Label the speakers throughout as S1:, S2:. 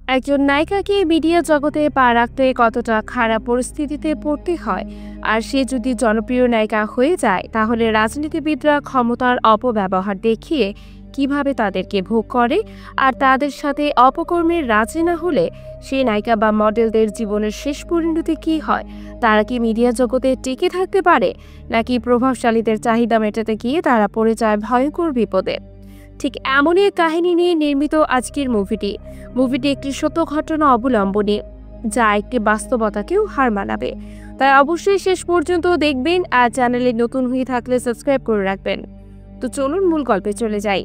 S1: একজন নায়িকাকে মিডিয়া জগতে পা রাখতে কতটা খারাপ পরিস্থিতিতে পড়তে হয়, আর সে যদি জনপ্রিয় নায়িকা হয়ে যায় তাহলে রাজনীতিবিদরা ক্ষমতার অপব্যবহার দেখিয়ে কিভাবে তাদেরকে ভোগ করে, আর তাদের সাথে অপকর্মের রাজি না হলে সেই নায়িকা বা মডেলদের জীবনের শেষ পরিণতি কী হয়। তারা কি মিডিয়া জগতে টিকে থাকতে পারে, নাকি প্রভাবশালীদের চাহিদা মেটাতে গিয়ে তারা পড়ে যায় ভয়ঙ্কর বিপদে। ঠিক এমনই এক কাহিনী নিয়ে নির্মিত আজকের মুভিটি একটি সত্য ঘটনা অবলম্বনে, যা একটি বাস্তবতাকেও হার মানাবে। তাই অবশ্যই শেষ পর্যন্ত দেখবেন, আর চ্যানেলে নতুন হয়ে থাকলে সাবস্ক্রাইব করে রাখবেন। তো চলুন মূল গল্পে চলে যাই।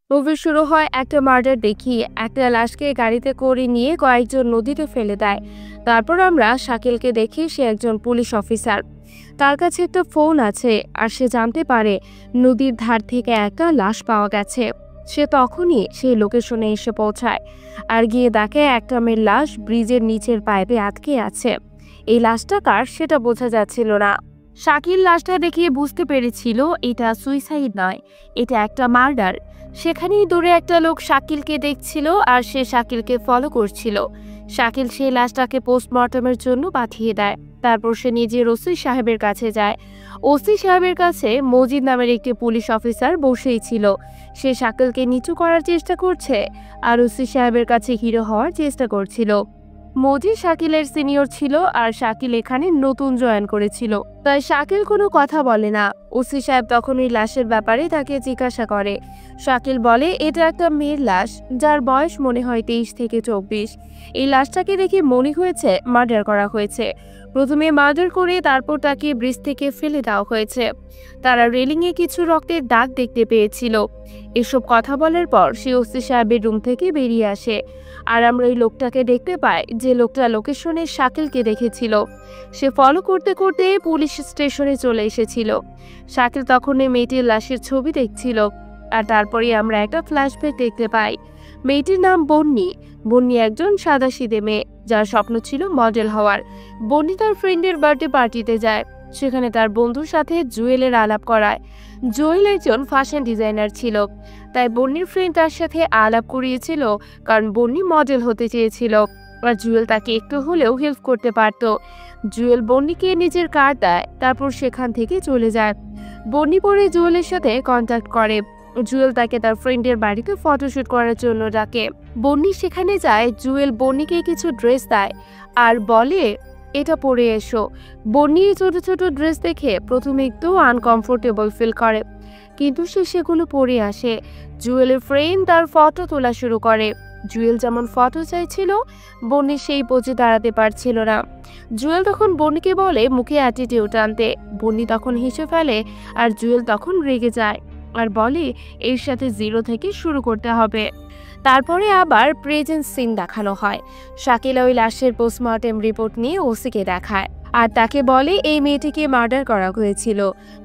S1: মুভি শুরু হয় একটা মার্ডার দেখিয়ে। একটা লাশকে গাড়িতে করে নিয়ে কয়েকজন নদীতে ফেলে দেয়। তারপর আমরা শাকিলকে দেখি, সে একজন পুলিশ অফিসার। তার কাছে একটা ফোন আছে, আর সে জানতে পারে নদীর ধার থেকে একটা লাশ পাওয়া গেছে। সে তখনই সেই লোকেশনে এসে পৌঁছায়, আর গিয়ে দেখে একটা মেয়ের লাশ ব্রিজের নিচের পাইপে আটকে আছে। এই লাশটা কার সেটা বোঝা যাচ্ছিল না। শাকিল লাশটা দেখে বুঝতে পেরেছিল এটা সুইসাইড নয়, এটা একটা মার্ডার। সেখানেই দূরে একটা লোক শাকিলকে দেখছিল, আর সে শাকিলকে ফলো করছিল। শাকিল সেই লাশটাকে পোস্টমর্টমের জন্য পাঠিয়ে দেয়। তারপর সে নিজে ওসি সাহেবের কাছে যায়। ওসি সাহেবের কাছে মজিদ নামের একটি পুলিশ অফিসার বসেই ছিল। সে শাকিলকে নিচু করার চেষ্টা করছে, আর ওসি সাহেবের কাছে হিরো হওয়ার চেষ্টা করছিল। মজিদ শাকিলের সিনিয়র ছিল, আর শাকিল এখানে নতুন জয়েন করেছিল, তাই শাকিল কোনো কথা বলে না। ওসি সাহেব তখন ওই লাশের ব্যাপারে তাকে জিজ্ঞাসা করে। শাকিল বলে এটা একটা মেয়ের লাশ, যার বয়স মনে হয় 23 থেকে 24। এই লাশটাকে দেখে মনে হয়েছে মার্ডার করা হয়েছে। প্রথমে মার্ডার করে তারপর তাকে ব্রিজ থেকে ফেলে দেওয়া হয়েছে। তারা রেলিংয়ে কিছু রক্তের দাগ দেখতে পেয়েছিল। এসব কথা বলার পর সে ওসি সাহেবের রুম থেকে বেরিয়ে আসে, আর আমরা ওই লোকটাকে দেখতে পাই যে লোকটা লোকেশনে শাকিলকে দেখেছিল। সে ফলো করতে করতে পুলিশ স্টেশনে চলে এসেছিল। শাকিল তখন এই মেয়েটির লাশের ছবি দেখছিল, আর তারপরে আমরা একটা ফ্ল্যাশব্যাক দেখতে পাই। মেয়েটির নাম বন্নি। বন্নি একজন সাদাসিধে মেয়ে, যার স্বপ্ন ছিল মডেল হওয়ার। বন্নি তার ফ্রেন্ডের বার্থডে পার্টিতে যায়। সেখানে তার বন্ধুর সাথে জুয়েলের আলাপ করায়। জুয়েল একজন ফ্যাশন ডিজাইনার ছিল, তাই বন্নির ফ্রেন্ড তার সাথে আলাপ করিয়েছিল, কারণ বন্নি মডেল হতে চেয়েছিল, আর জুয়েল তাকে একটু হলেও হেল্প করতে পারত। জুয়েল বন্নিকে নিজের কার্ড দেয়, তারপর সেখান থেকে চলে যায়। বন্নি পরে জুয়েলের সাথে কন্ট্যাক্ট করে। জুয়েল তাকে তার ফ্রেন্ডের বাড়িতে ফটোশুট করার জন্য ডাকে। বন্নি সেখানে যায়। জুয়েল বন্নিকে কিছু ড্রেস দেয়, আর বলে এটা পরে এসো। বন্নি ছোট ছোট ড্রেস দেখে প্রথমে একটু আনকমফোর্টেবল ফিল করে, কিন্তু সে সেগুলো পরে আসে। জুয়েলের ফ্রেন্ড তার ফটো তোলা শুরু করে। জুয়েল যেমন ফটো চাইছিল, বন্নি সেই পোজে দাঁড়াতে পারছিল না। জুয়েল তখন বন্নিকে বলে মুখে অ্যাটিটিউড আনতে। বন্নি তখন হেসে ফেলে, আর জুয়েল তখন রেগে যায় আর বলে এর সাথে 0 থেকে শুরু করতে হবে। তারপরে আবার প্রেজেন্ট সিন দেখানো হয়। শাকিল ওই লাশের পোস্টমর্টেম রিপোর্ট নিয়ে ওসিকে দেখায়, আর তাকে বলে এই মেয়েটিকে মার্ডার করা হয়েছিল।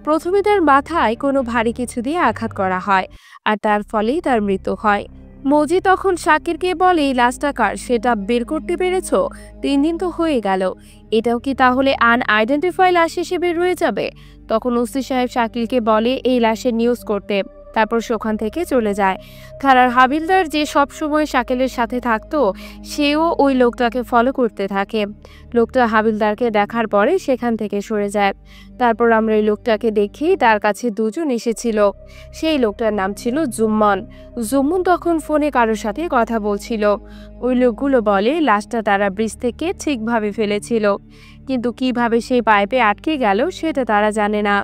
S1: প্রথমে তার মাথায় কোনো ভারী কিছু দিয়ে আঘাত করা হয়, আর তার ফলেই তার মৃত্যু হয়। মজি তখন শাকিরকে বলে এই লাশটা কার সেটা বের করতে পেরেছো? 3 দিন তো হয়ে গেল, এটাও কি তাহলে আনআইডেন্টিফাই লাশ হিসেবে রয়ে যাবে? তখন ওসি সাহেব শাকিলকে বলে এই লাশের নিউজ করতে। তারপর সেখান থেকে চলে যায়। থানার হাবিলদার, যে সব সময় শাকিলের সাথে থাকতো, সেও ওই লোকটাকে ফলো করতে থাকে। লোকটা হাবিলদারকে দেখার পরে সেখান থেকে সরে যায়। তারপর আমরা এই লোকটাকে দেখি, তার কাছে 2 জন এসেছিল। সেই লোকটার নাম ছিল জুম্মন। জুম্মন তখন ফোনে কারোর সাথে কথা বলছিল। ওই লোকগুলো বলে লাশটা তারা ব্রিজ থেকে ঠিকভাবে ফেলেছিল, কিন্তু কিভাবে সেই পাইপে আটকে গেল সেটা তারা জানে না।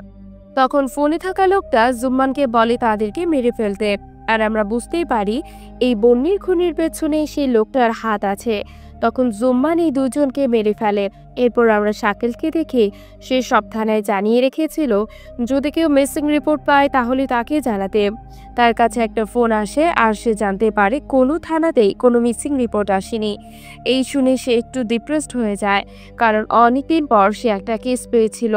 S1: তখন ফোনে থাকা লোকটা জুম্মানকে বলে তাদেরকে মেরে ফেলতে, আর আমরা বুঝতেই পারি এই বন্নির খুনির পেছনে সেই লোকটার হাত আছে। তখন জুম্মান এই 2 জনকে মেরে ফেলে। এরপর আমরা শাকিলকে দেখি, সে সব থানায় জানিয়ে রেখেছিল যদি কেউ মিসিং রিপোর্ট পায় তাহলে তাকে জানাতে। তার কাছে একটা ফোন আসে, আর সে জানতে পারে কোনো থানাতেই কোনো মিসিং রিপোর্ট আসেনি। এই শুনে সে একটু ডিপ্রেসড হয়ে যায়, কারণ অনেকদিন পর সে একটা কেস পেয়েছিল,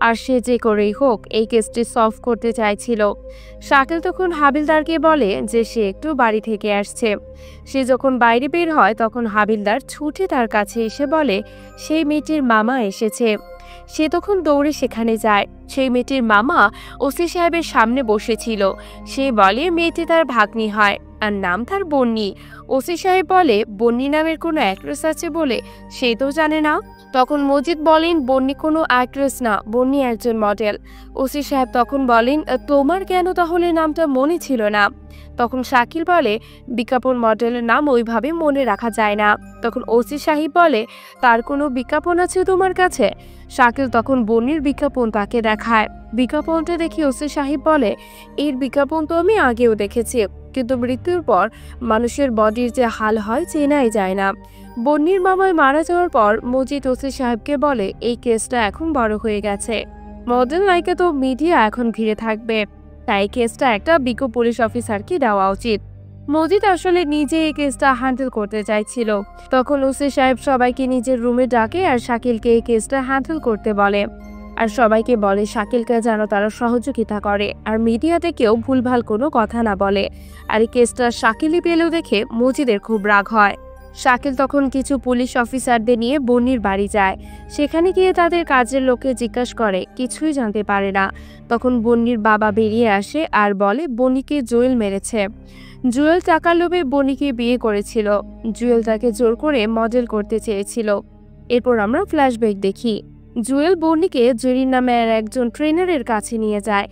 S1: আর সে যে করেই হোক এই কেসটি সলভ করতে চাইছিল। শাকিল তখন হাবিলদারকে বলে যে সে একটু বাড়ি থেকে আসছে। সে যখন বাইরে বের হয় তখন হাবিলদার ছুটে তার কাছে এসে বলে সেই মেয়েটির মামা এসেছে। সে তখন দৌড়ে সেখানে যায়। সেই মেয়েটির মামা ওসি সাহেবের সামনে বসেছিল। সে বলে মেয়েটি তার ভাগ্নি হয়। আর নাম তার বন্নি। ওসি সাহেব বলে বন্নি নামের কোনো অ্যাক্ট্রেস আছে বলে সে তো জানে না। তখন মজিদ বলেন বন্নি কোনো অ্যাক্ট্রেস না, বন্নি একজন মডেল। ওসি সাহেব তখন বলেন তোমার কেন তাহলে নামটা মনে ছিল না? তখন শাকিল বলে বিজ্ঞাপন মডেলের নাম ওইভাবে মনে রাখা যায় না। তখন ওসি সাহেব বলে তার কোনো বিজ্ঞাপন আছে তোমার কাছে? শাকিল তখন বন্নির বিজ্ঞাপন তাকে দেখায়। বিজ্ঞাপনটা দেখে ওসি সাহেব বলে এর বিজ্ঞাপন তো আমি আগেও দেখেছি, কিন্তু মৃত্যুর পর মানুষের বডির যে হাল হয় চেনাই যায় না। বন্নির মামায় মারা যাওয়ার পর মজিদ ওসি সাহেবকে বলে এই কেসটা এখন বড় হয়ে গেছে, মডেল নায়িকা তো মিডিয়া এখন ঘিরে থাকবে, তাই কেসটা একটা বিজ্ঞ পুলিশ অফিসারকে দেওয়া উচিত। মজিদ আসলে নিজে এই কেসটা হ্যান্ডেল করতে চাইছিল। তখন ওসি সাহেব সবাইকে নিজের রুমে ডাকে আর শাকিলকে এই কেসটা হ্যান্ডেল করতে বলে, আর সবাইকে বলে শাকিলকে যেন তারা সহযোগিতা করে আর মিডিয়াতে কেউ ভুলভাল কোনো কথা না বলে। আর এই কেসটা শাকিলই পেলেও দেখে মজিদের খুব রাগ হয়। শাকিল তখন কিছু পুলিশ অফিসারদের নিয়ে বন্নির বাড়ি যায়। সেখানে গিয়ে তাদের কাজের লোককে জিজ্ঞাসা করে, কিছুই জানতে পারে না। তখন বন্নির বাবা বেরিয়ে আসে আর বলে বন্নিকে জুয়েল মেরেছে। জুয়েল টাকার লোভে বন্নিকে বিয়ে করেছিল। জুয়েল তাকে জোর করে মডেল করতে চেয়েছিল। এরপর আমরা ফ্ল্যাশব্যাক দেখি। জুয়েল বন্নিকে জেরিন নামের একজন ট্রেনারের কাছে নিয়ে যায়।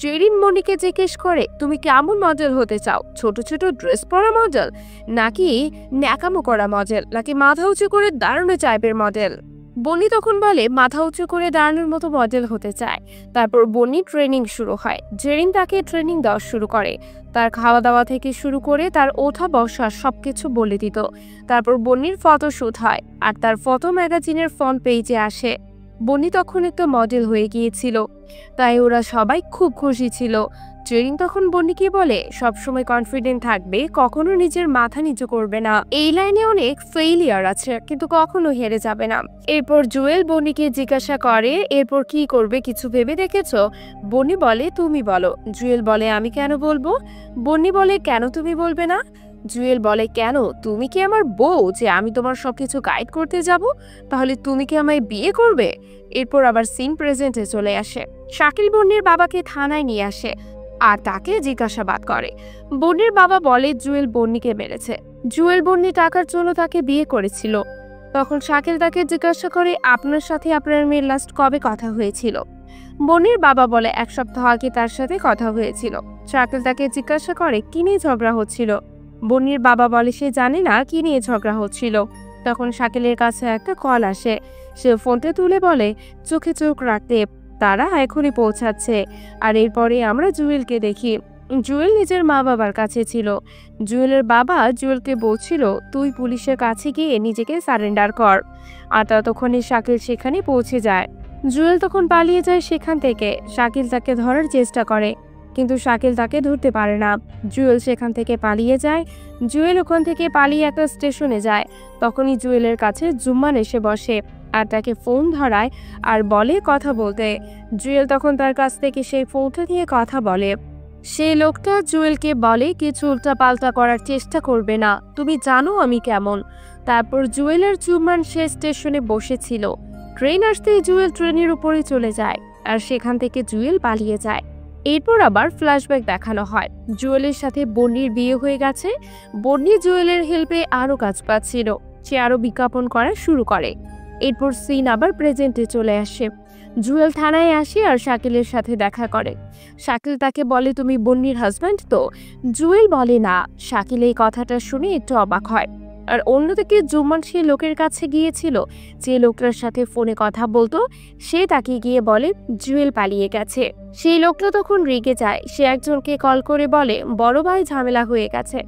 S1: জেরিন বন্নিকে জিজ্ঞেস করে, তুমি কেমন মডেল হতে চাও? ছোট ছোট ড্রেস পরা মডেল, নাকি ন্যাকামো করা মডেল, নাকি মাথা উঁচু করে দাঁড়ানো টাইপের মডেল? বন্নি তখন বলে মাথা উঁচু করে দাঁড়ানোর মতো মডেল হতে চায়। তারপর বন্নি ট্রেনিং শুরু হয়। জেরিন তাকে ট্রেনিং দেওয়া শুরু করে। তার খাওয়া দাওয়া থেকে শুরু করে তার ওঠা বসা সবকিছু বলে দিত। তারপর বন্নির ফটোশুট হয় আর তার ফটো ম্যাগাজিনের ফ্রন্ট পেজে আসে। বন্নি তখন একটা মডেল হয়ে গিয়েছিল, তাই ওরা সবাই খুব খুশি ছিল। জেরিন তখন বন্নিকে বলে সবসময় কনফিডেন্ট থাকবে, কখনো নিজের মাথা নিচু করবে না। এই লাইনে অনেক ফেইলিয়ার আছে, কিন্তু কখনো হেরে যাবে না। এরপর জুয়েল বন্নিকে জিজ্ঞাসা করে এরপর কি করবে, কিছু ভেবে দেখেছো? বন্নি বলে তুমি বলো। জুয়েল বলে আমি কেন বলবো? বন্নি বলে কেন তুমি বলবে না? জুয়েল বলে কেন, তুমি কি আমার বউ যে আমি তোমার সবকিছু গাইড করতে যাব? তাহলে তুমি কি আমায় বিয়ে করবে? এরপর আবার সিন প্রেজেন্টে চলে আসে। শাকিল বন্নির বাবাকে থানায় নিয়ে আসে আর তাকে জিজ্ঞাসাবাদ করে। বন্নির বাবা বলে জুয়েল বন্নিকে মেরেছে। জুয়েল বন্নি টাকার জন্য তাকে বিয়ে করেছিল। তখন শাকিল তাকে জিজ্ঞাসা করে আপনার সাথে আপনার মেয়ের লাস্ট কবে কথা হয়েছিল? বন্নির বাবা বলে 1 সপ্তাহ আগে তার সাথে কথা হয়েছিল। শাকিল তাকে জিজ্ঞাসা করে কি নিয়ে ঝগড়া হচ্ছিল? বন্নির বাবা বলে সে জানে না কি নিয়ে ঝগড়া হচ্ছিল। তখন শাকিলের কাছে একটা কল আসে। সে ফোনটা তুলে বলে চোখে চোখ রাখতে, তারা এখনই পৌঁছাচ্ছে। আর এরপরে আমরা জুয়েলকে দেখি। জুয়েল নিজের মা বাবার কাছে ছিল। জুয়েলের বাবা জুয়েলকে বলছিল তুই পুলিশের কাছে গিয়ে নিজেকে সারেন্ডার কর। আর ততক্ষণে শাকিল সেখানে পৌঁছে যায়। জুয়েল তখন পালিয়ে যায় সেখান থেকে। শাকিল তাকে ধরার চেষ্টা করে, কিন্তু শাকিল তাকে ধরতে পারে না। জুয়েল সেখান থেকে পালিয়ে যায়। জুয়েল ওখান থেকে পালিয়ে একটা স্টেশনে যায়। তখনই জুয়েলের কাছে জুম্মান এসে বসে আর তাকে ফোন ধরায় আর বলে কথা বলতে। জুয়েল তখন তার কাছ থেকে সেই ফোনটা নিয়ে কথা বলে। সেই লোকটা জুয়েলকে বলে কিছু উল্টাপাল্টা করার চেষ্টা করবে না, তুমি জানো আমি কেমন। তারপর জুয়েলের জুম্মান সে স্টেশনে বসেছিল। ট্রেন আসতেই জুয়েল ট্রেনের উপরে চলে যায় আর সেখান থেকে জুয়েল পালিয়ে যায়। এরপর আবার ফ্ল্যাশব্যাক দেখানো হয়। জুয়েলের সাথে বন্নির বিয়ে হয়ে গেছে। বন্নি জুয়েলের হেল্পে আরো কাজ পাচ্ছিল। সে আরো বিজ্ঞাপন করা শুরু করে। এরপর সিন আবার প্রেজেন্টে চলে আসে। জুয়েল থানায় আসে আর শাকিলের সাথে দেখা করে। শাকিল তাকে বলে তুমি বন্নির হাজব্যান্ড তো? জুয়েল বলে না। শাকিল এই কথাটা শুনে একটু অবাক হয়। আর অন্যদিকে জুম্মান সেই লোকের কাছে গিয়েছিল যে লোকটার সাথে ফোনে কথা বলতো। সে তাকে গিয়ে বলে জুয়েল পালিয়ে গেছে। সেই লোকটা তখন রেগে যায়। সে একজনকে কল করে বলে বড় ভাই ঝামেলা হয়ে গেছে,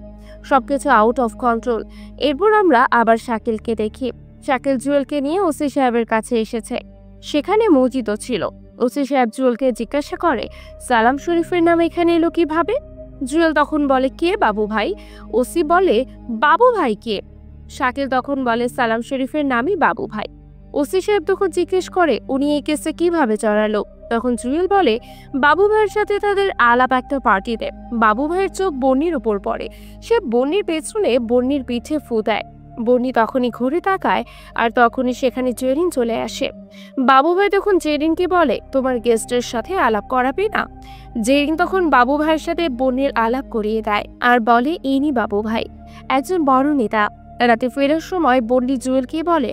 S1: সবকিছু আউট অফ কন্ট্রোল। এরপর আমরা আবার শাকিলকে দেখি। শাকিল জুয়েলকে নিয়ে ওসি সাহেবের কাছে এসেছে। সেখানে মজিদও ছিল। ওসি সাহেব জুয়েলকে জিজ্ঞাসা করে সালাম শরীফের নাম এখানে এলো কিভাবে? জুয়েল তখন বলে কে বাবু ভাই? ওসি বলে বাবু ভাই কে? শাকিল তখন বলে সালাম শরীফের নামই বাবু ভাই। ওসি সাহেব তখন জিজ্ঞেস করে উনি এই কেসে কিভাবে জড়ালো? তখন জুয়েল বলে বাবু ভাইয়ের সাথে তাদের আলাপ একটা পার্টিতে। বাবু ভাইয়ের চোখ বন্নির উপর পড়ে। সে বন্নির পেছনে বন্নির পিঠে ফু দেয়। বন্নি তখনই ঘুরে তাকায় আর তখনই সেখানে জেরিন চলে আসে। বাবু ভাই তখন জেরিনকে বলে, তোমার গেস্টের সাথে আলাপ করাবে না? জেরিন তখন বাবু ভাইয়ের সাথে বন্নির আলাপ করিয়ে দেয় আর বলে, ইনি বাবু ভাই, একজন বড় নেতা। রাতে ফেরার সময় বন্নি জুয়েলকে বলে,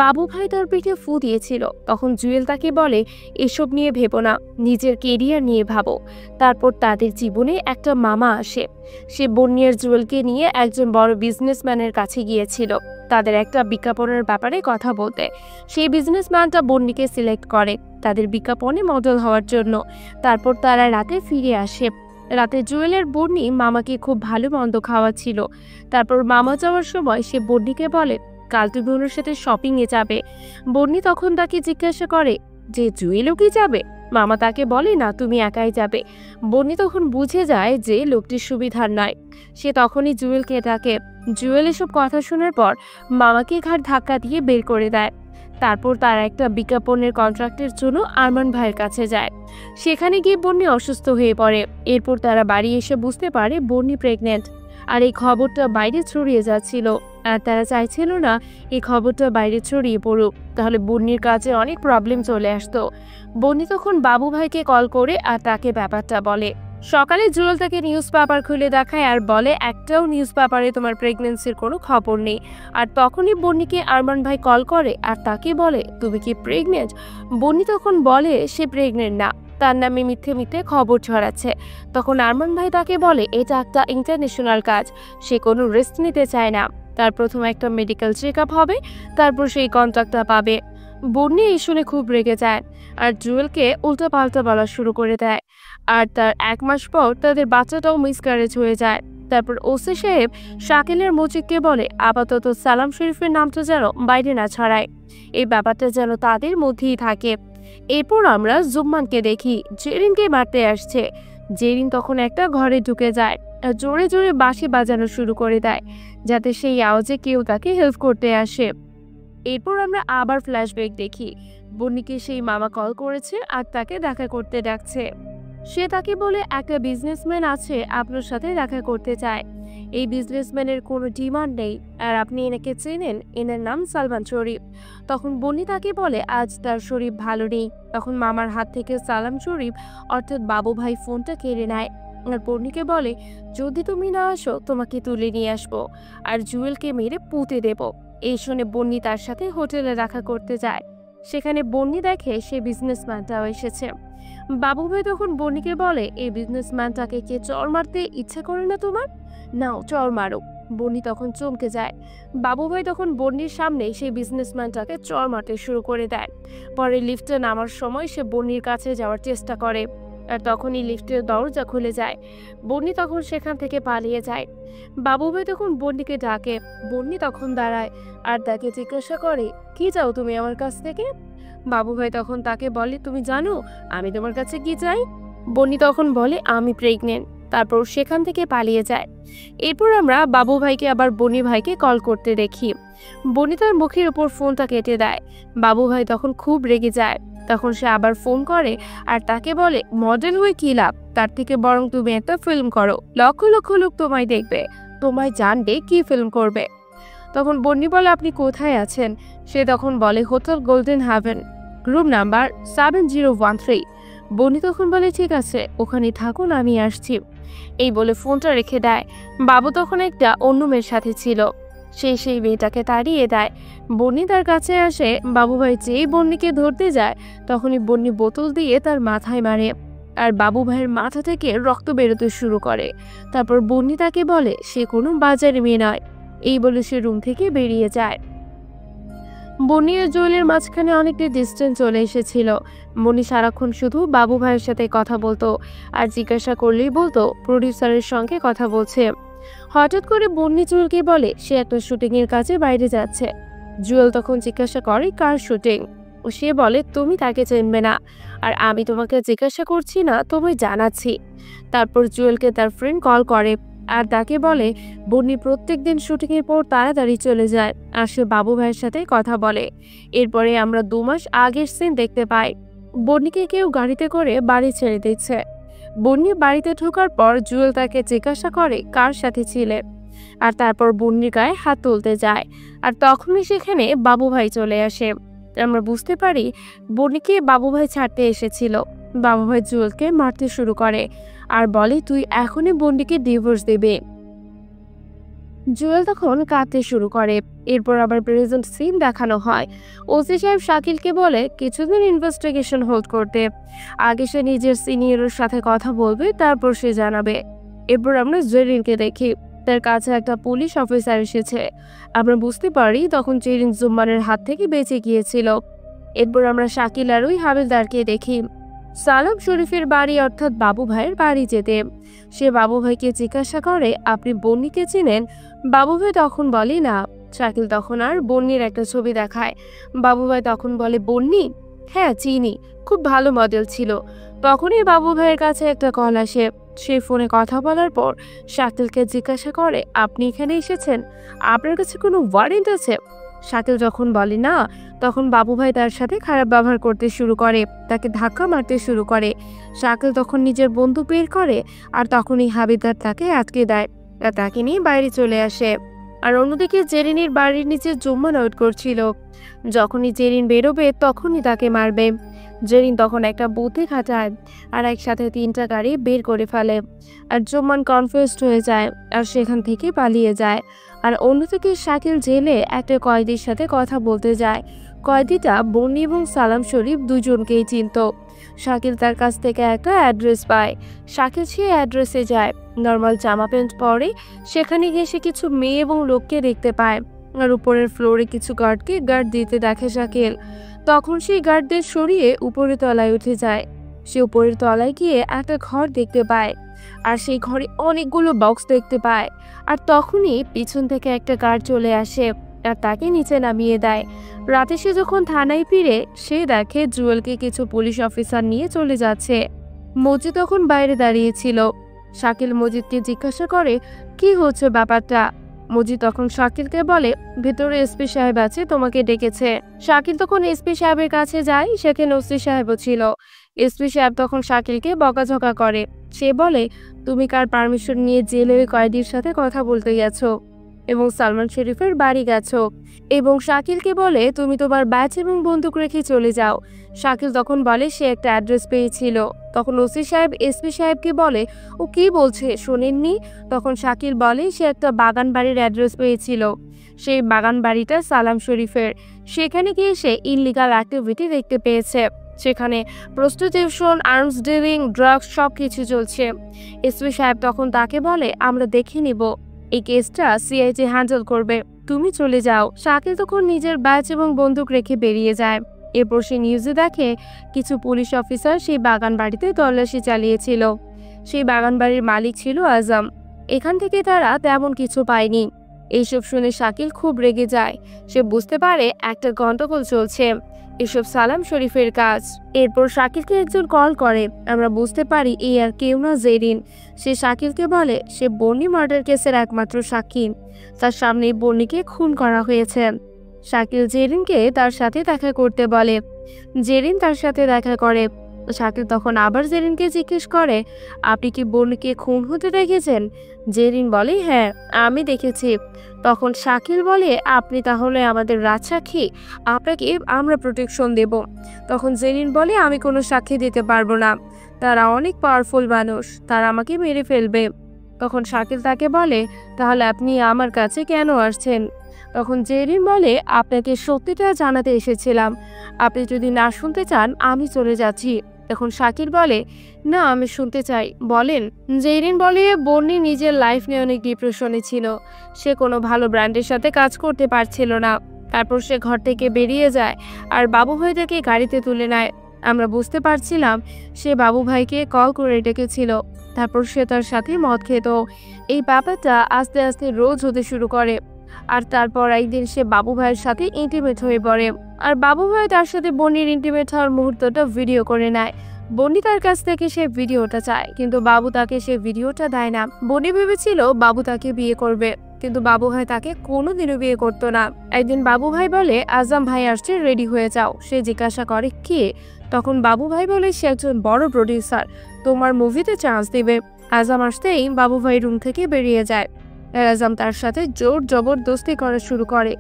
S1: বাবু ভাই তার পিঠে ফু দিয়েছিল। তখন জুয়েল তাকে বলে, এসব নিয়ে ভেবো না, নিজের কেরিয়ার নিয়ে ভাবো। তারপর তাদের জীবনে একটা মামা আসে। সে বন্নি আর জুয়েলকে নিয়ে একজন বড় বিজনেসম্যানের কাছে গিয়েছিল তাদের একটা বিজ্ঞাপনের ব্যাপারে কথা বলতে। সেই বিজনেসম্যানটা বন্নিকে সিলেক্ট করে তাদের বিজ্ঞাপনে মডেল হওয়ার জন্য। তারপর তারা রাতে ফিরে আসে। রাতে জুয়েলের বন্নি মামাকে খুব ভালো মন্দ খাওয়াচ্ছিল। তারপর মামা যাওয়ার সময় সে বন্নিকে বলে, কাল তুমি ওনার সাথে শপিং এ যাবে। বন্নি তখন তাকে জিজ্ঞাসা করে যে জুয়েলও কি যাবে? মামা তাকে বলে, না, তুমি একাই যাবে। বন্নি তখন বুঝে যায় যে লোকটির সুবিধার নয়। সে তখনই জুয়েলকে ডাকে। জুয়েল এসব কথা শোনার পর মামাকে ঘাড় ধাক্কা দিয়ে বের করে দেয়। তারপর তারা একটা বিজ্ঞাপনের কন্ট্রাক্টের জন্য আরমান ভাইয়ের কাছে যায়। সেখানে গিয়ে বন্নি অসুস্থ হয়ে পড়ে। এরপর তারা বাড়ি এসে বুঝতে পারে বন্নি প্রেগনেন্ট। আর এই খবরটা বাইরে ছড়িয়ে যাচ্ছিল। আর তারা চাইছিল না এই খবরটা বাইরে ছড়িয়ে পড়ুক, তাহলে বন্নির কাছে অনেক প্রবলেম চলে আসতো। বন্নি তখন বাবু ভাইকে কল করে আর তাকে ব্যাপারটা বলে। সকালে জুয়েল তাকে নিউজ পেপার খুলে দেখায় আর বলে, একটাও নিউজ পেপারে তোমার প্রেগনেন্সির কোনো খবর নেই। আর তখনই বন্নিকে আরমান ভাই কল করে আর তাকে বলে, তুমি কি প্রেগনেন্ট? বন্নি তখন বলে সে প্রেগনেন্ট না, তার নামে মিথ্যে মিথ্যে খবর ছড়াচ্ছে। তখন আরমান ভাই তাকে বলে, এটা একটা ইন্টারন্যাশনাল কাজ, সে কোনো রিস্ক নিতে চায় না। তার প্রথম একটা মেডিকেল চেক আপ হবে, তারপর সেই কন্ট্রাক্টটা পাবে। বন্নি এই শুনে খুব রেগে যায় আর জুয়েলকে উল্টো পাল্টা বলা শুরু করে দেয়। আর তার 1 মাস পর তাদের বাচ্চাটাও মিসক্যারেজ হয়ে যায়। তারপর ওসি সাহেব শাকিলের মুজিবকে বলে, আপাতত সালাম শরীফের নামটা যেন বাইরে না ছড়ায়, এই ব্যাপারটা যেন তাদের মধ্যেই থাকে। এরপর আমরা জুম্মানকে দেখি জেরিনকে মারতে আসছে। জেরিন তখন একটা ঘরে ঢুকে যায় আর জোরে জোরে বাঁশি বাজানো শুরু করে দেয়, যাতে সেই আওয়াজে কেউ তাকে হেল্প করতে আসে। এরপর আমরা আবার ফ্ল্যাশব্যাক দেখি। বন্নিকে সেই মামা কল করেছে আর তাকে দেখা করতে ডাকছে। সে তাকে বলে, একটা বিজনেসম্যান আছে আপনার সাথে দেখা করতে চায়। এই বিজনেসম্যানের কোনো ডিমান্ড নেই আর আপনি এনাকে চেনেন, এনার নাম সালমান শরীফ। তখন বন্নি তাকে বলে, আজ তার শরীফ ভালো নেই। তখন মামার হাত থেকে সালাম শরীফ অর্থাৎ বাবু ভাই ফোনটা কেড়ে নেয় আর বন্নিকে বলে, যদি তুমি না আসো তোমাকে তুলে নিয়ে আসবো আর জুয়েলকে মেরে পুঁতে দেব। এই শুনে বন্নি তার সাথে হোটেলে দেখা করতে যায়। সেখানে বন্নি দেখে সে বিজনেসম্যানটাও এসেছে। বাবু ভাই তখন বন্নিকে বলে, এই বিজনেসম্যানটাকে কে চড় মারতে ইচ্ছে করে না তোমার? নাও চড় মারো। বন্নি তখন চমকে যায়। বাবু ভাই তখন বন্নির সামনে সেই বিজনেসম্যানটাকে চড় মারতে শুরু করে দেয়। পরে লিফটে নামার সময় সে বন্নির কাছে যাওয়ার চেষ্টা করে আর তখনই লিফটের দরজা খুলে যায়। বন্নি তখন সেখান থেকে পালিয়ে যায়। বাবু ভাই তখন বন্নিকে ডাকে। বন্নি তখন দাঁড়ায় আর তাকে জিজ্ঞাসা করে, কি চাও তুমি আমার কাছ থেকে? বাবু ভাই তখন তাকে বলে, তুমি জানো আমি তোমার কাছে কি চাই? বন্নি তখন বলে, আমি প্রেগনেন্ট। তারপর সেখান থেকে পালিয়ে যায়। এরপর আমরা বাবু ভাইকে আবার বনি ভাইকে কল করতে দেখি। বনি তার মুখের উপর ফোনটা কেটে দেয়। বাবু ভাই তখন খুব রেগে যায়। তখন সে আবার ফোন করে আর তাকে বলে, মডেল হয়ে কি লাভ, তার থেকে বরং তুমি একটা ফিল্ম করো, লক্ষ লক্ষ লোক তোমায় দেখবে, তোমায় জানবে কি ফিল্ম করবে। তখন বন্নি বলে, আপনি কোথায় আছেন? সে তখন বলে, hotel golden haven, room number 7013। Bunny তখন বলে, ঠিক আছে, ওখানে থাকুন, আমি আসছি। এই বলে ফোনটা রেখে দেয়। বাবু তখন একটা অন্য মেয়ের সাথে ছিল। সেই মেয়েটাকে তাড়িয়ে দেয়। বন্নি তার কাছে আসে। বাবু ভাই যেই বন্নিকে ধরতে যায় তখনই বন্নি বোতল দিয়ে তার মাথায় মারে আর বাবু ভাইয়ের মাথা থেকে রক্ত বেরোতে শুরু করে। তারপর বন্নি তাকে বলে সে কোনো বাজারে মেয়ে নয়। এই বলে সে রুম থেকে বেরিয়ে যায়। বন্নি আর জুয়েলের মাঝখানে অনেকটা ডিস্টেন্স চলে এসেছিল। বন্নি সারাক্ষণ শুধু বাবু ভাইয়ের সাথে কথা বলতো আর জিজ্ঞাসা করলেই বলতো প্রডিউসারের সঙ্গে কথা বলছে। হঠাৎ করে বন্নি জুয়েলকে বলে সে একটা শুটিং এর কাজে বাইরে যাচ্ছে। জুয়েল তখন জিজ্ঞাসা করে কার শুটিং। সে বলে তুমি তাকে চিনবে না আর আমি তোমাকে জিজ্ঞাসা করছি না, তোমায় জানাচ্ছি। তারপর জুয়েলকে তার ফ্রেন্ড কল করে আর তাকে বলে বন্নি প্রত্যেকদিন শুটিং এর পর তাড়াতাড়ি চলে যায় আর সে বাবু ভাইয়ের সাথে কথা বলে। এরপরে আমরা 2 মাস আগের সিন দেখতে পাই। বন্নিকে কেউ গাড়িতে করে বাড়ি ছেড়ে দিচ্ছে। বন্নি বাড়িতে ঢোকার পর জুয়েল তাকে জিজ্ঞাসা করে কার সাথে ছিলে। আর তারপর বন্নির গায়ে হাত তুলতে যায়। আর তখনই সেখানে বাবু ভাই চলে আসে। আমরা বুঝতে পারি বন্নিকে বাবু ভাই ছাড়তে এসেছিল। বাবু ভাই জুয়েলকে মারতে শুরু করে আর বলে তুই এখনই বন্নিকে ডিভোর্স দেবে। জুয়েল তখন কাঁদতে শুরু করে। এরপর আবার প্রেজেন্ট সিন দেখানো হয়। ওসি সাহেব শাকিলকে বলে কিছুদিন ইনভেস্টিগেশন হোল্ড করতে, আগে সে নিজের সিনিয়রের সাথে কথা বলবে, তারপর সে জানাবে। এরপর আমরা জেরিনকে দেখি, তার কাছে একটা পুলিশ অফিসার এসেছে। আমরা বুঝতে পারি তখন জেরিন জুম্মানের হাত থেকে বেঁচে গিয়েছিল। এরপর আমরা শাকিল আর ওই হাবিলদারকে দেখি সালাম শরীফের বাড়ি অর্থাৎ বাবু ভাইয়ের বাড়ি যেতে। সে বাবু ভাইকে জিজ্ঞাসা করে আপনি বন্নিকে চিনেন? বাবু ভাই তখন বলে না। শাকিল তখন আর বন্নির একটা ছবি দেখায়। বাবু ভাই তখন বলে বন্নি? হ্যাঁ চিনি, খুব ভালো মডেল ছিল। তখনই বাবু ভাইয়ের কাছে একটা কল আসে। সে ফোনে কথা বলার পর শাকিলকে জিজ্ঞাসা করে আপনি এখানে এসেছেন, আপনার কাছে কোনো ওয়ারেন্ট আছে? শাকিল যখন বলে না, তখন বাবু ভাই তার সাথে খারাপ ব্যবহার করতে শুরু করে, তাকে ধাক্কা মারতে শুরু করে। শাকিল তখন নিজের বন্দুক বের করে আর তখনই হাবিলদার তাকে আটকে দেয় আর তাকে নিয়ে বাইরে চলে আসে। আর অন্যদিকে জেরিনের বাড়ির নিচে জুম্মান ওয়েট করছিল। যখনই জেরিন বেরোবে তখনই তাকে মারবে। জেরিন তখন একটা বুদ্ধি খাটায় আর একসাথে 3টা গাড়ি বের করে ফেলে। আর জুম্মান কনফিউজড হয়ে যায় আর সেখান থেকে পালিয়ে যায়। আর অন্যদিকে শাকিল জেলে একটা কয়েদির সাথে কথা বলতে যায়। কয়েদিটা বন্নি এবং সালাম শরীফ দুজনকেই চিনত। শাকিল তার কাছ থেকে একটা অ্যাড্রেস পায়। শাকিল সেই অ্যাড্রেসে যায়, নর্মাল জামা প্যান্ট পরে। সেখানে গিয়ে সে কিছু মেয়ে এবং লোককে দেখতে পায় আর উপরের ফ্লোরে কিছু গার্ডকে গার্ড দিতে দেখে শাকিল। তখন সেই গার্ডদের সরিয়ে উপরের তলায় উঠে যায়। সে উপরের তলায় গিয়ে একটা ঘর দেখতে পায় আর সেই ঘরে অনেকগুলো বক্স দেখতে পায়। আর তখনই পিছন থেকে একটা গার্ড চলে আসে আর তাকে নিচে নামিয়ে দেয়। রাতে সে যখন থানায় ফিরে সে দেখে জুয়েলকে কিছু পুলিশ অফিসার নিয়ে চলে যাচ্ছে। মজিদ তখন বাইরে দাঁড়িয়েছিল। শাকিল মজিদকে জিজ্ঞাসা করে কি হচ্ছে ব্যাপারটা। মজিদ তখন শাকিলকে বলে ভেতরে এসপি সাহেব আছে, তোমাকে ডেকেছে। শাকিল তখন এসপি সাহেবের কাছে যায়, সেখানে ওসি সাহেবও ছিল। এসপি সাহেব তখন শাকিলকে বকাঝকা করে। সে বলে তুমি কার পারমিশন নিয়ে জেলে ওই কয়েদির সাথে কথা বলতে গেছো এবং সালমান শরীফের বাড়ি গেছো, এবং শাকিলকে বলে তুমি তোমার ব্যাচ এবং বন্দুক রেখে চলে যাও। শাকিল তখন বলে সে একটা অ্যাড্রেস পেয়েছিল। তখন ওসি সাহেব এসপি সাহেবকে বলে ও কি বলছে শোনেননি? তখন শাকিল বলে সে একটা বাগান বাড়ির অ্যাড্রেস পেয়েছিল। সেই বাগান বাড়িটা সালাম শরীফের। সেখানে গিয়ে সে ইনলিগাল অ্যাক্টিভিটি দেখতে পেয়েছে। সেখানে প্রস্টিটিউশন, আর্মস ডিলিং, ড্রাগস সব কিছু চলছে। এসপি সাহেব তখন তাকে বলে আমরা দেখে নিব, এই কেসটা সিআইডি হ্যান্ডেল করবে, তুমি চলে যাও। শাকিল তখন নিজের ব্যাচ এবং বন্দুক রেখে বেরিয়ে যায়। এরপর সে নিউজে দেখে কিছু পুলিশ অফিসার সেই বাগান বাড়িতে তল্লাশি চালিয়েছিল। সেই বাগান বাড়ির মালিক ছিল আজম। এখান থেকে তারা তেমন কিছু পায়নি। এইসব শুনে শাকিল খুব রেগে যায়। সে বুঝতে পারে একটা গন্ডগোল চলছে, এসব সালাম শরীফের কাজ। এরপর শাকিলকে একজন কল করে। আমরা বুঝতে পারি এই আর কেউ না, জেরিন। সে শাকিলকে বলে সে বন্নি মার্ডার কেসের একমাত্র সাক্ষী। তার সামনে বন্নিকে খুন করা হয়েছে। শাকিল জেরিনকে তার সাথে দেখা করতে বলে। জেরিন তার সাথে দেখা করে। শাকিল তখন আবার জেরিনকে জিজ্ঞেস করে আপনি কি বন্নিকে খুন হতে দেখেছেন? জেরিন বলে হ্যাঁ আমি দেখেছি। তখন শাকিল বলে আপনি তাহলে আমাদের রাজসাক্ষী, আপনাকে আমরা প্রোটেকশন দেব। তখন জেরিন বলে আমি কোনো সাক্ষী দিতে পারবো না, তারা অনেক পাওয়ারফুল মানুষ, তারা আমাকে মেরে ফেলবে। তখন শাকিল তাকে বলে তাহলে আপনি আমার কাছে কেন আসছেন? তখন জেরিন বলে আপনাকে সত্যিটা জানাতে এসেছিলাম, আপনি যদি না শুনতে চান আমি চলে যাচ্ছি। তখন শাকিল বলে না আমি শুনতে চাই, বলেন। জেরিন বলে বন্নি নিজের লাইফ নিয়ে অনেক ডিপ্রেশনে ছিল। সে কোনো ভালো ব্র্যান্ডের সাথে কাজ করতে পারছিল না। তারপর সে ঘর থেকে বেরিয়ে যায় আর বাবু ভাই তাকে গাড়িতে তুলে নেয়। আমরা বুঝতে পারছিলাম সে বাবু ভাইকে কল করে ডেকেছিল। তারপর সে তার সাথে মদ খেত। এই ব্যাপারটা আস্তে আস্তে রোজ হতে শুরু করে। আর তারপর একদিন সে বাবু ভাইয়ের সাথে ইন্টিমেট হয়ে পড়ে। আর বাবু ভাই তার সাথে বন্নির ইন্টিমেট হওয়ার মুহূর্তটা ভিডিও করে নেয়। বন্নি তার কাছ থেকে সে ভিডিওটা চায়, কিন্তু বাবু তাকে সে ভিডিওটা দেয় না। বন্নি ভেবেছিল বাবু তাকে বিয়ে করবে, কিন্তু বাবু ভাই তাকে কোনোদিনও বিয়ে করতো না। একদিন বাবু ভাই বলে আজম ভাই আসছে, রেডি হয়ে যাও। সে জিজ্ঞাসা করে কে? তখন বাবু ভাই বলে সে একজন বড় প্রডিউসার, তোমার মুভিতে চান্স দেবে। আজম আসতেই বাবু ভাই রুম থেকে বেরিয়ে যায়। আজম তার সাথে জোর জবরদস্তি করা শুরু করে।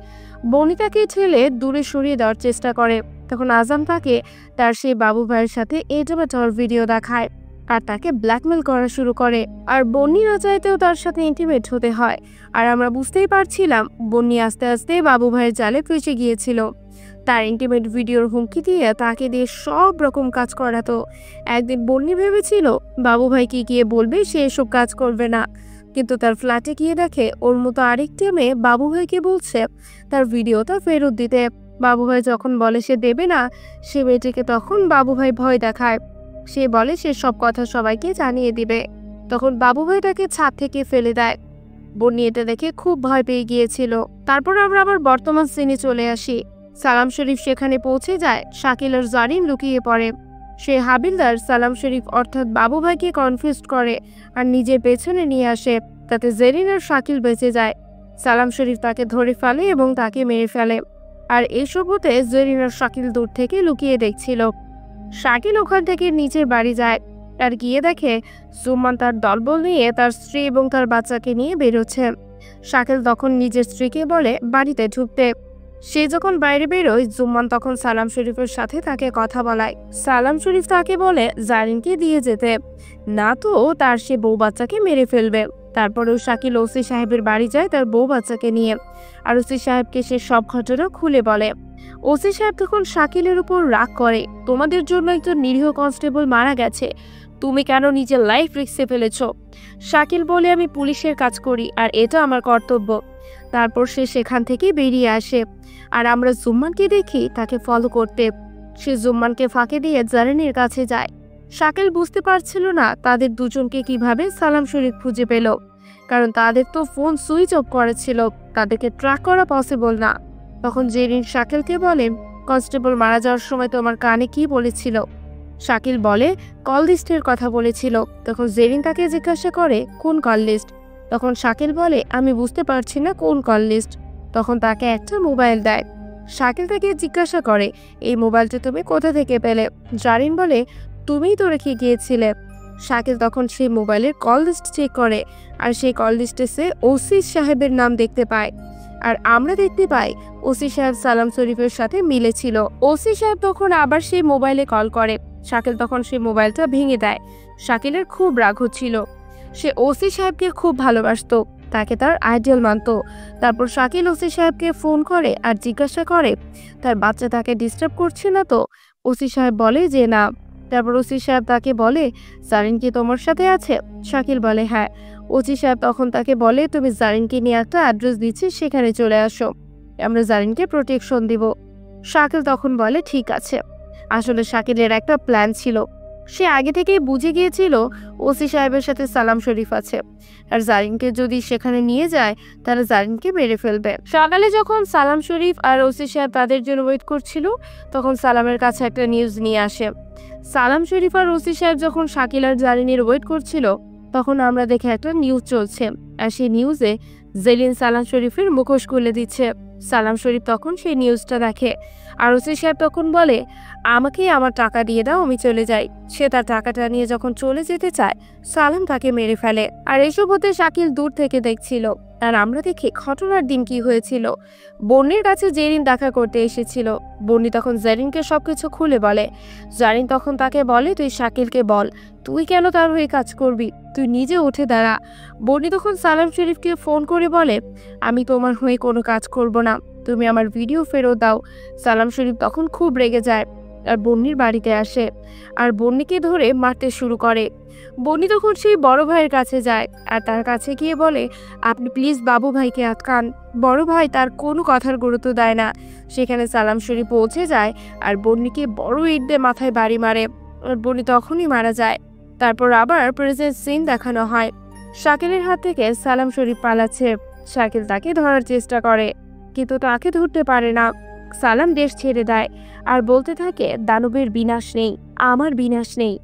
S1: বনি তাকে ঠেলে দূরে সরিয়ে দেওয়ার চেষ্টা করে। তখন আজম তাকে তার সেই বাবু ভাইয়ের সাথে এটার ভিডিও দেখায় আর তাকে ব্ল্যাকমেল করা শুরু করে। আর বন্নি না চাইতেও তার সাথে ইন্টিমেট হতে হয়। আর আমরা বুঝতেই পারছিলাম বন্নি আস্তে আস্তে বাবু ভাইয়ের জালে ফেসে গিয়েছিল। তার ইন্টিমেট ভিডিওর হুমকি দিয়ে তাকে দিয়ে সব রকম কাজ করাতো। একদিন বন্নি ভেবেছিল বাবু ভাইকে গিয়ে বলবে সে এসব কাজ করবে না, কিন্তু তার ফ্ল্যাটে গিয়ে দেখে ওর মতো আরেকটি মেয়ে বাবু ভাইকে বলছে তার ভিডিওটা ফেরত দিতে। বাবু ভাই যখন বলে সে দেবে না, সে মেয়েটিকে তখন বাবু ভাই ভয় দেখায়। সে বলে সে সব কথা সবাইকে জানিয়ে দিবে। তখন বাবু ভাই তাকে ছাদ থেকে ফেলে দেয়। বন্নি এটা দেখে খুব ভয় পেয়ে গিয়েছিল। তারপর আমরা আবার বর্তমান সিনে চলে আসি। সালাম শরীফ সেখানে পৌঁছে যায়। শাকিল আর জারিন লুকিয়ে পড়ে। সে হাবিলদার সালাম শরীফ অর্থাৎ বাবু ভাইকে কনফিউজ করে আর নিজের পেছনে নিয়ে আসে, তাতে জেরিন আর শাকিল বেঁচে যায়। সালাম শরীফ তাকে ধরে ফেলে এবং তাকে মেরে ফেলে। আর এইসব হতে জেরিন আর শাকিল দূর থেকে লুকিয়ে দেখছিল। শাকিল ওখান থেকে নিচের বাড়ি যায় আর গিয়ে দেখে জুম্মান তার দলবল নিয়ে তার স্ত্রী এবং তার বাচ্চাকে নিয়ে বেরোচ্ছে। শাকিল তখন নিজের স্ত্রীকে বলে বাড়িতে ঢুকতে। সে যখন বাইরে বেরোয় জুম্মান তখন সালাম শরীফের সাথে তাকে কথা বলায়। সালাম শরীফ তাকে বলে জারিনকে দিয়ে যেতে, না তো তার সে বউ বাচ্চাকে মেরে ফেলবে। তারপরেও শাকিল ওসি সাহেবের বাড়ি যায় তার বউ বাচ্চাকে নিয়ে, আর ওসি সাহেবকে সে সব ঘটনা খুলে বলে। ওসি সাহেব তখন শাকিলের উপর রাগ করে, তোমাদের জন্য একজন নিরীহ কনস্টেবল মারা গেছে, তুমি কেন নিজের লাইফ রিস্কে ফেলেছ? শাকিল বলে আমি পুলিশের কাজ করি আর এটা আমার কর্তব্য। তারপর সে সেখান থেকে বেরিয়ে আসে আর আমরা জুম্মানকে দেখি তাকে ফলো করতে। সে জুম্মানকে ফাঁকে দিয়ে জারিনের কাছে যায়। শাকিল বুঝতে পারছিল না তাদের দুজনকে কিভাবে সালাম শরীফ খুঁজে পেল, কারণ তাদের তো ফোন সুইচ অফ করেছিল, তাদেরকে ট্র্যাক করা পসিবল না। তখন জেরিন শাকিলকে বলে কনস্টেবল মারা যাওয়ার সময় তোমার কানে কি বলেছিল? শাকিল বলে কল লিস্টের কথা বলেছিল। তখন জেরিন তাকে জিজ্ঞাসা করে কোন কল লিস্ট? তখন শাকিল বলে আমি বুঝতে পারছি না কোন কল লিস্ট। তখন তাকে একটা মোবাইল দেয়। শাকিল তাকে জিজ্ঞাসা করে এই মোবাইলটা তুমি কোথা থেকে পেলে? জারিন বলে তুমিই তো রেখে গিয়েছিলে। শাকিল তখন সেই মোবাইলের কল লিস্ট চেক করে আর সেই কল লিস্টে সে ওসি সাহেবের নাম দেখতে পায়। আর আমরা দেখতে পাই ওসি সাহেব সালাম শরীফের সাথে মিলেছিল। ওসি সাহেব তখন আবার সেই মোবাইলে কল করে। শাকিল তখন সেই মোবাইলটা ভেঙে দেয়। শাকিলের খুব রাগ হচ্ছিল। সে ওসি সাহেবকে খুব ভালোবাসতো, তাকে তার আইডিয়াল মানত। তারপর শাকিল ওসি সাহেবকে ফোন করে আর জিজ্ঞাসা করে তার বাচ্চা তাকে ডিস্টার্ব করছে না তো? ওসি সাহেব বলে যে না। তারপর ওসি সাহেব তাকে বলে জারিন কি তোমার সাথে আছে? শাকিল বলে হ্যাঁ। ওসি সাহেব তখন তাকে বলে তুমি জারিনকে নিয়ে একটা অ্যাড্রেস দিচ্ছি, সেখানে চলে আসো, আমরা জারিনকে প্রোটেকশন দিব। শাকিল তখন বলে ঠিক আছে। আসলে শাকিলের একটা প্ল্যান ছিল। সে আগে থেকেই বুঝে গিয়েছিল ওসি সাহেবের সাথে সালাম শরীফ আছে, আর জারিনকে যদি সেখানে নিয়ে যায় তারা জারিনকে মেরে ফেলবে। সকালে যখন সালাম শরীফ আর ওসি সাহেব তাদের জন্য ওয়েট করছিল, তখন সালামের কাছে একটা নিউজ নিয়ে আসে। সালাম শরীফ আর ওসি সাহেব যখন শাকিল আর জারিনের ওয়েট করছিল, তখন আমরা দেখে একটা নিউজ চলছে, আর সেই নিউজে জেলিন সালাম শরীফের মুখোশ খুলে দিচ্ছে। সালাম শরীফ তখন সেই নিউজটা দেখে আর ওসি সাহেব তখন বলে আমাকে আমার টাকা দিয়ে দাও, আমি চলে যাই। সে তার টাকাটা নিয়ে যখন চলে যেতে চায়, সালাম তাকে মেরে ফেলে। আর এসব হতে শাকিল দূর থেকে দেখছিল। আর আমরা দেখি ঘটনার দিন কি হয়েছিল। বন্নির কাছে জেরিন দেখা করতে এসেছিল। বন্নি তখন জেরিনকে সবকিছু খুলে বলে। জারিন তখন তাকে বলে তুই শাকিলকে বল তুই কেন তার হয়ে কাজ করবি, তুই নিজে উঠে দাঁড়া। বন্নি তখন সালাম শরীফকে ফোন করে বলে আমি তোমার হয়ে কোনো কাজ করব না, তুমি আমার ভিডিও ফেরত দাও। সালাম শরীফ তখন খুব রেগে যায় আর বন্নির বাড়িতে আসে আর বন্নিকে ধরে মারতে শুরু করে। বন্নি তখন সেই বড় ভাইয়ের কাছে যায় আর তার কাছে গিয়ে বলে আপনি প্লিজ বাবু ভাইকে আটকান। বড় ভাই তার কোনো কথার গুরুত্ব দেয় না। সেখানে সালাম শরীফ পৌঁছে যায় আর বন্নিকে বড় ইট দিয়ে মাথায় বাড়ি মারে আর বন্নি তখনই মারা যায়। তারপর আবার প্রেজেন্ট সিন দেখানো হয়। শাকিলের হাত থেকে সালাম শরীফ পালাচ্ছে। শাকিল তাকে ধরার চেষ্টা করে, কিন্তু তাকে ধরতে পারে না। সালাম দেশ ছেড়ে দেয় আর বলতে থাকে দানবের বিনাশ নেই, আমার বিনাশ নেই।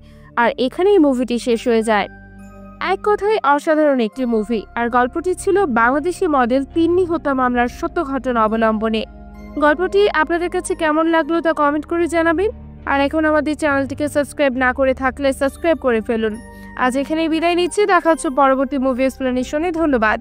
S1: আর এখানেই মুভিটি শেষ হয়ে যায়। এক কথায় অসাধারণ একটি মুভি। আর গল্পটি ছিল বাংলাদেশি মডেল তিন্নি হত্যা মামলার সত্য ঘটনা অবলম্বনে। গল্পটি আপনাদের কাছে কেমন লাগলো তা কমেন্ট করে জানাবেন। আর এখন আমাদের চ্যানেলটিকে সাবস্ক্রাইব না করে থাকলে সাবস্ক্রাইব করে ফেলুন। আজ এখানেই বিদায় নিচ্ছি, দেখা হচ্ছে পরবর্তী মুভি এক্সপ্লেনেশনে। ধন্যবাদ।